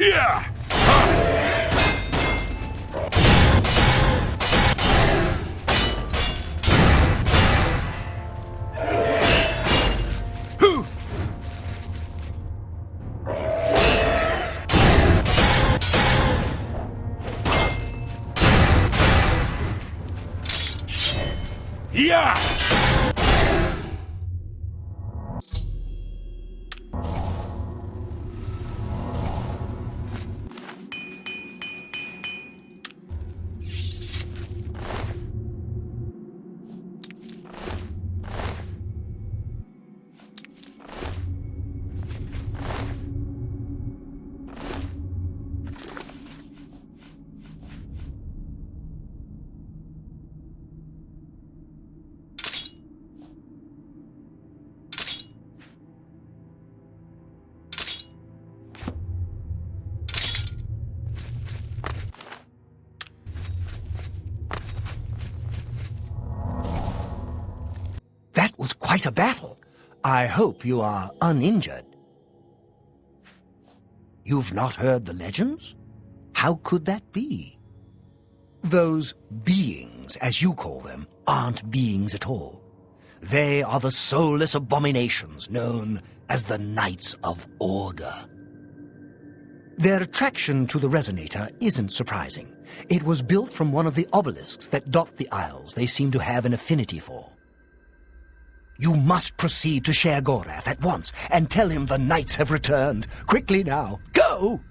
Yeah! Yeah! That was quite a battle. I hope you are uninjured. You've not heard the legends? How could that be? Those beings, as you call them, aren't beings at all. They are the soulless abominations known as the Knights of Order. Their attraction to the resonator isn't surprising. It was built from one of the obelisks that dot the isles they seem to have an affinity for. You must proceed to Shergorath at once and tell him the knights have returned. Quickly now, go!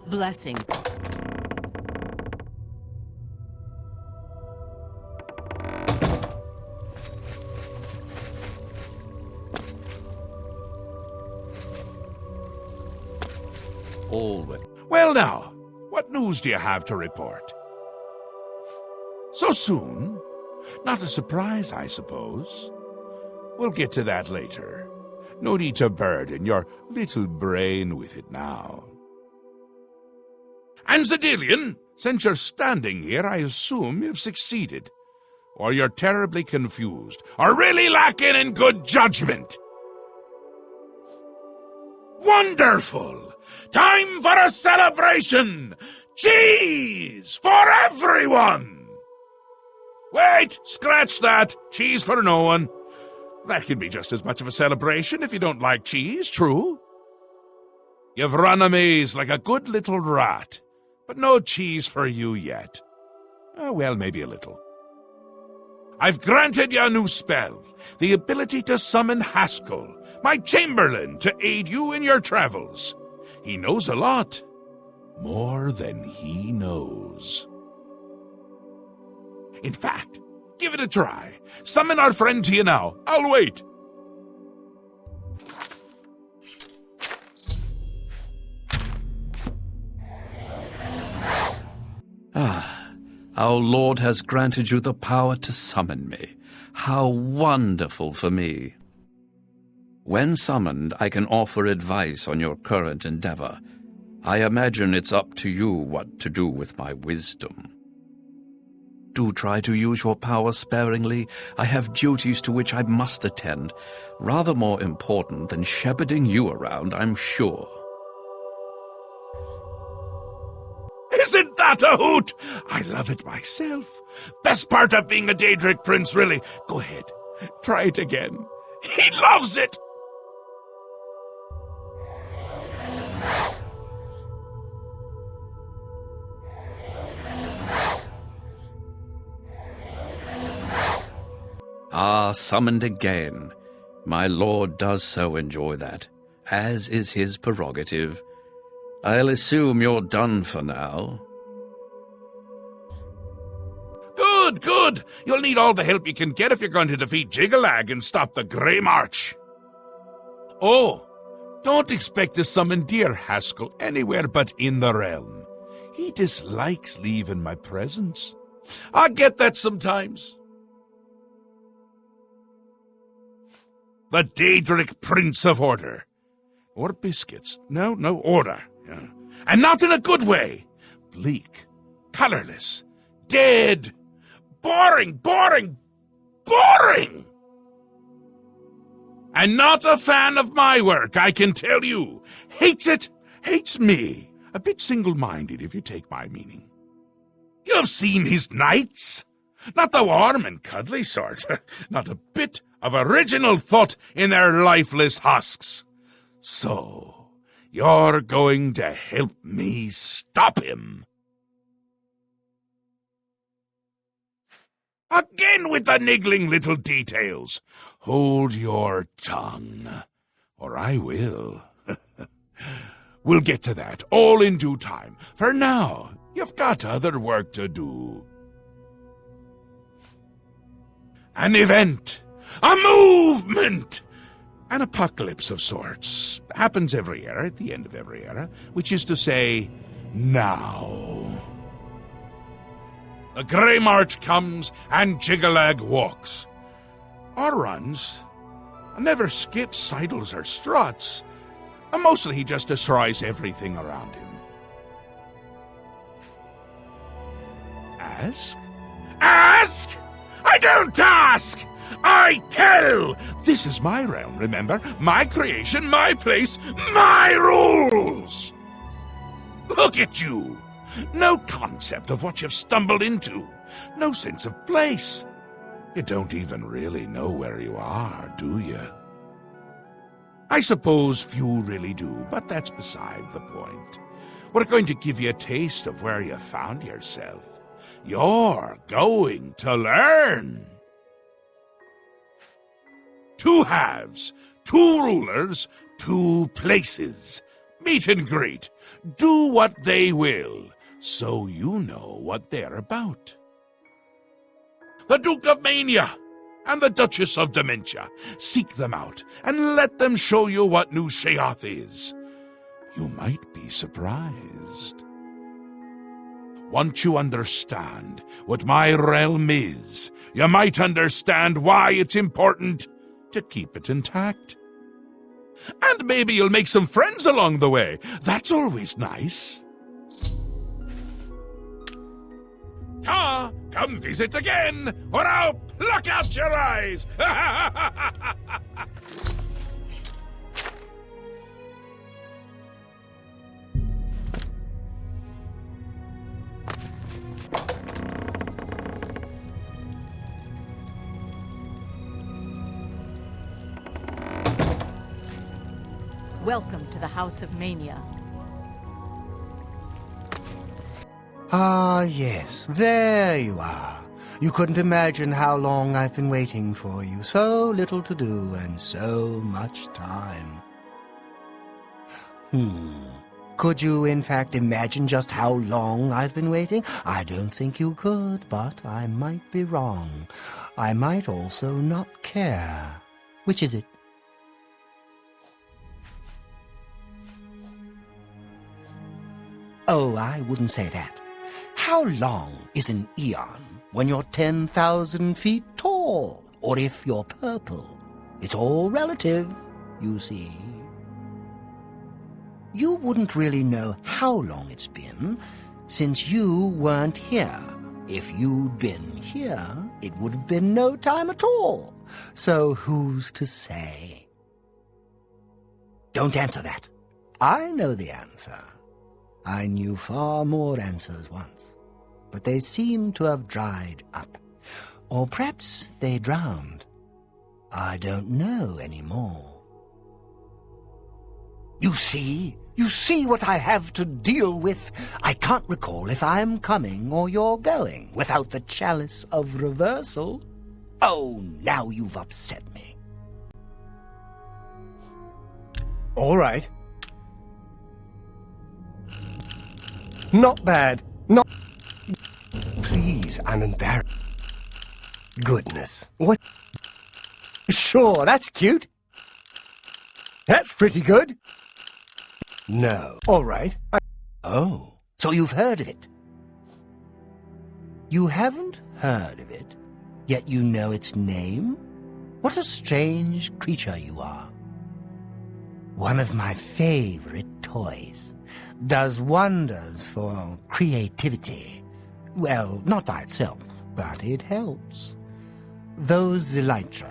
Blessing. Always. Well now, what news do you have to report? So soon? Not a surprise, I suppose. We'll get to that later. No need to burden your little brain with it now. And Zedilian, since you're standing here, I assume you've succeeded. Or you're terribly confused, or really lacking in good judgment. Wonderful! Time for a celebration! Cheese for everyone! Wait, scratch that. Cheese for no one. That can be just as much of a celebration if you don't like cheese, true? You've run a maze like a good little rat, but no cheese for you yet. Well, maybe a little. I've granted you a new spell, the ability to summon Haskell, my Chamberlain, to aid you in your travels. He knows a lot. More than he knows. In fact, give it a try. Summon our friend to you now. I'll wait. Our Lord has granted you the power to summon me. How wonderful for me. When summoned, I can offer advice on your current endeavor. I imagine it's up to you what to do with my wisdom. Do try to use your power sparingly. I have duties to which I must attend, rather more important than shepherding you around, I'm sure. Isn't that a hoot? I love it myself. Best part of being a Daedric prince, really. Go ahead. Try it again. He loves it! Ah, summoned again. My lord does so enjoy that, as is his prerogative. I'll assume you're done for now. Good, good. You'll need all the help you can get if you're going to defeat Jiggalag and stop the Grey March. Oh, don't expect to summon dear Haskell anywhere but in the realm. He dislikes leaving my presence. I get that sometimes. The Daedric Prince of Order. Or biscuits. No, order. Yeah. And not in a good way. Bleak, colorless, dead, boring! And not a fan of my work, I can tell you. Hates it, hates me. A bit single-minded, if you take my meaning. You've seen his knights. Not the warm and cuddly sort. Not a bit of original thought in their lifeless husks. So, you're going to help me stop him. Again with the niggling little details. Hold your tongue, or I will. We'll get to that, all in due time. For now, you've got other work to do. An event, a movement, an apocalypse of sorts. Happens every era, at the end of every era, which is to say, now. The Grey March comes and Jiggalag walks. Or runs. Never skips, sidles, or struts. And mostly he just destroys everything around him. Ask? Ask? I don't ask! I tell! This is my realm, remember? My creation, my place, my rules! Look at you! No concept of what you've stumbled into. No sense of place. You don't even really know where you are, do you? I suppose few really do, but that's beside the point. We're going to give you a taste of where you found yourself. You're going to learn. 2 halves, 2 rulers, 2 places. Meet and greet. Do what they will, so you know what they're about. The Duke of Mania and the Duchess of Dementia. Seek them out and let them show you what New Sheoth is. You might be surprised. Once you understand what my realm is, you might understand why it's important to keep it intact. And maybe you'll make some friends along the way. That's always nice. Ta, come visit again, or I'll pluck out your eyes! Welcome to the House of Mania. Ah, yes, there you are. You couldn't imagine how long I've been waiting for you. So little to do and so much time. Could you, in fact, imagine just how long I've been waiting? I don't think you could, but I might be wrong. I might also not care. Which is it? Oh, I wouldn't say that. How long is an eon when you're 10,000 feet tall? Or if you're purple? It's all relative, you see. You wouldn't really know how long it's been, since you weren't here. If you'd been here, it would have been no time at all. So who's to say? Don't answer that. I know the answer. I knew far more answers once, but they seem to have dried up. Or perhaps they drowned. I don't know anymore. You see what I have to deal with. I can't recall if I'm coming or you're going without the chalice of reversal. Oh, now you've upset me. All right. Not bad. Not... Please, I'm embarrassed. Goodness. What? Sure, that's cute. That's pretty good. No. All right. Oh, so you've heard of it. You haven't heard of it, yet you know its name? What a strange creature you are. One of my favorite toys. Does wonders for creativity. Well, not by itself, but it helps. Those elytra,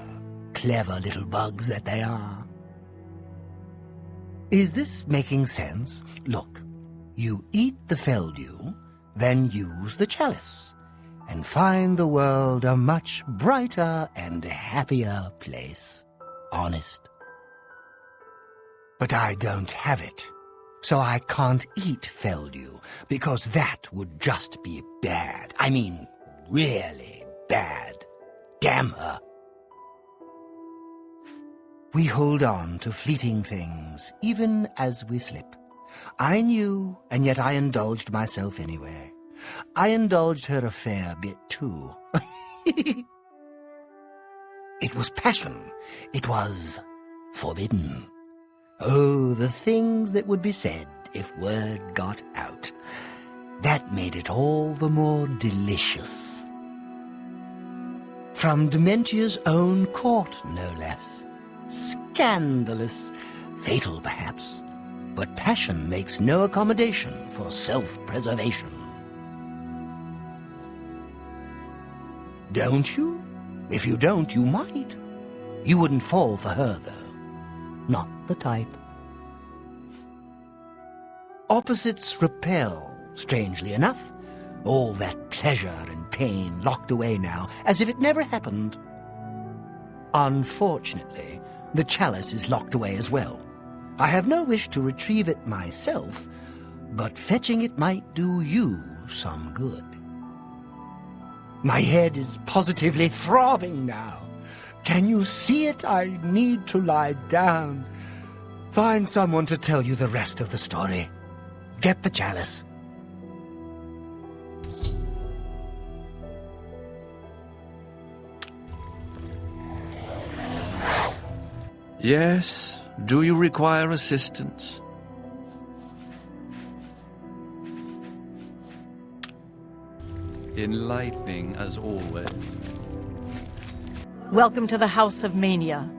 clever little bugs that they are. Is this making sense? Look, you eat the feldew, then use the chalice, and find the world a much brighter and happier place. Honest. But I don't have it, so I can't eat feldew, because that would just be bad. I mean, really bad. Damn her. We hold on to fleeting things, even as we slip. I knew, and yet I indulged myself anyway. I indulged her a fair bit, too. It was passion. It was forbidden. Oh, the things that would be said if word got out. That made it all the more delicious. From Dementia's own court, no less. Scandalous, fatal perhaps, but passion makes no accommodation for self-preservation. Don't you? If you don't, you might. You wouldn't fall for her, though. Not the type. Opposites repel, strangely enough. All that pleasure and pain locked away now, as if it never happened. Unfortunately, the chalice is locked away as well. I have no wish to retrieve it myself, but fetching it might do you some good. My head is positively throbbing now. Can you see it? I need to lie down. Find someone to tell you the rest of the story. Get the chalice. Yes, do you require assistance? Enlightening as always. Welcome to the House of Mania.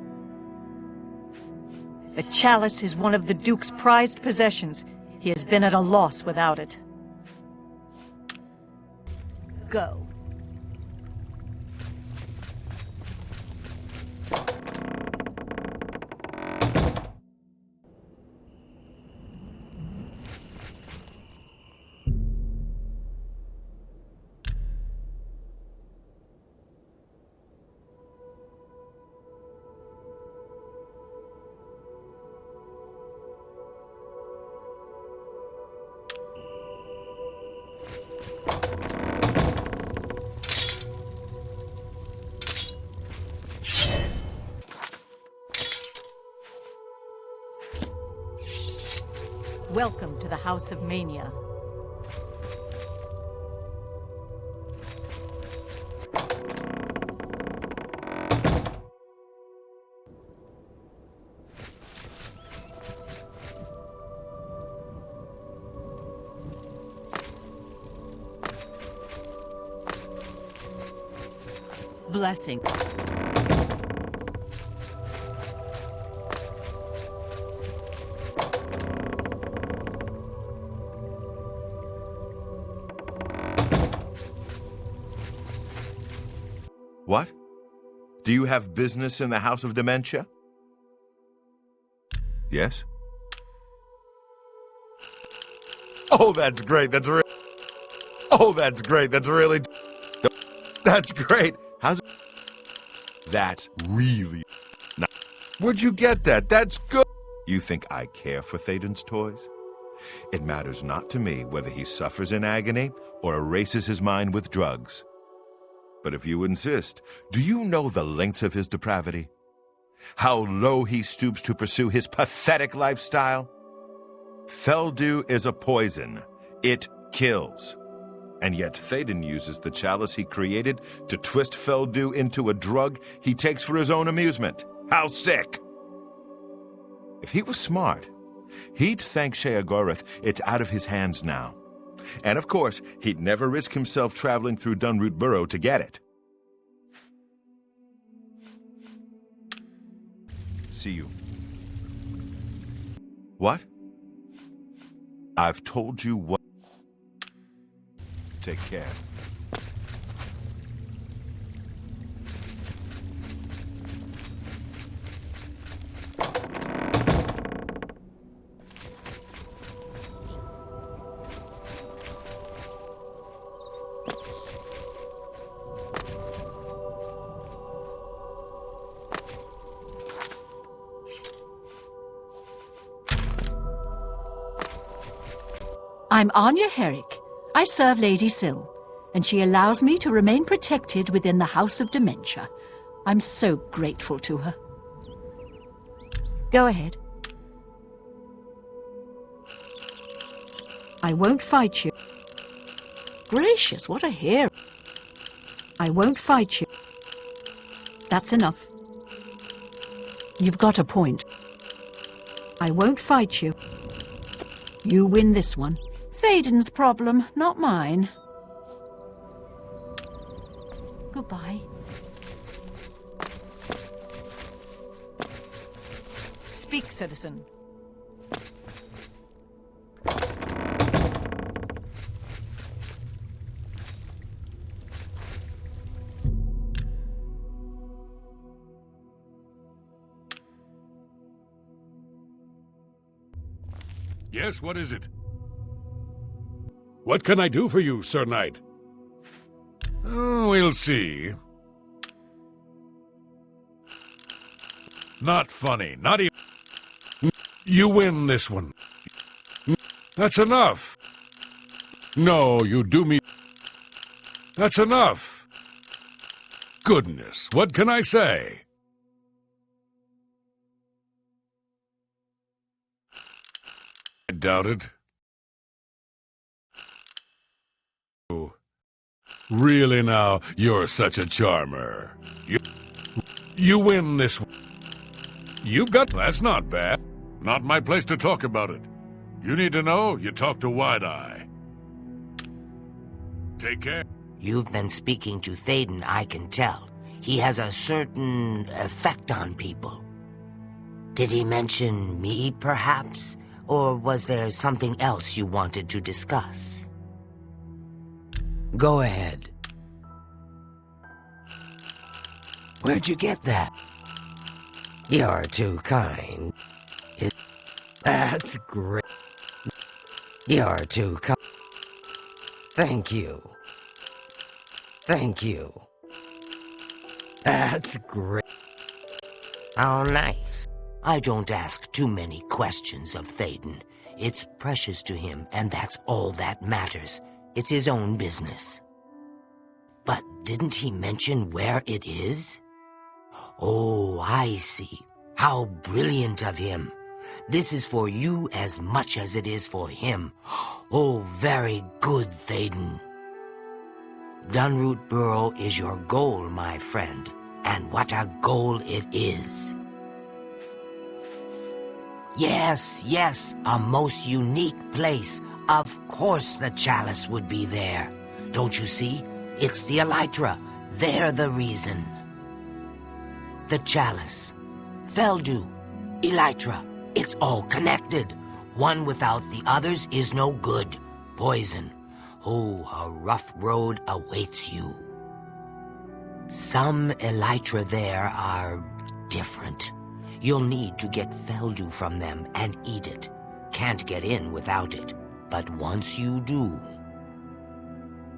The chalice is one of the Duke's prized possessions. He has been at a loss without it. Go. Welcome to the House of Mania. Blessing. What? Do you have business in the House of Dementia? Yes? Oh, that's great. Oh, that's great. That's really... That's great. How's it... That's really... Where'd you get that? That's good. You think I care for Thaden's toys? It matters not to me whether he suffers in agony or erases his mind with drugs. But if you insist, do you know the lengths of his depravity? How low he stoops to pursue his pathetic lifestyle? Feldew is a poison. It kills. And yet Théoden uses the chalice he created to twist Feldu into a drug he takes for his own amusement. How sick! If he was smart, he'd thank Sheogorath it's out of his hands now. And of course, he'd never risk himself traveling through Dunroot Burrow to get it. See you. What? I've told you what. Take care. I'm Anya Herrick. I serve Lady Syl, and she allows me to remain protected within the House of Dementia. I'm so grateful to her. Go ahead. I won't fight you. Gracious, what a hero. I won't fight you. That's enough. You've got a point. I won't fight you. You win this one. Théoden's problem, not mine. Goodbye. Speak, citizen. Yes, what is it? What can I do for you, Sir Knight? We'll see. Not funny, not even... You win this one. That's enough. No, you do me... That's enough. Goodness, what can I say? I doubt it. Oh, really now, you're such a charmer. You win this one. You've got... That's not bad. Not my place to talk about it. You need to know, you talk to Wide-Eye. Take care. You've been speaking to Théoden, I can tell. He has a certain effect on people. Did he mention me, perhaps? Or was there something else you wanted to discuss? Go ahead. Where'd you get that? You're too kind. That's great. You're too kind. Thank you. Thank you. That's great. How nice. I don't ask too many questions of Théoden. It's precious to him, and that's all that matters. It's his own business. But didn't he mention where it is? Oh, I see. How brilliant of him. This is for you as much as it is for him. Oh, very good, Théoden. Dunroot Burrow is your goal, my friend. And what a goal it is. Yes, yes, a most unique place. Of course the chalice would be there. Don't you see? It's the elytra. They're the reason. The chalice, Feldu, elytra, it's all connected. One without the others is no good. Poison. Oh, a rough road awaits you. Some elytra there are different. You'll need to get Feldu from them and eat it. Can't get in without it. But once you do...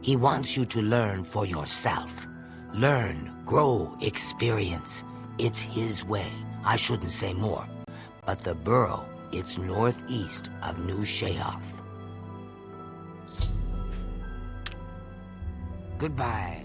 He wants you to learn for yourself. Learn, grow, experience. It's his way. I shouldn't say more. But the burrow, it's northeast of New Sheoth. Goodbye.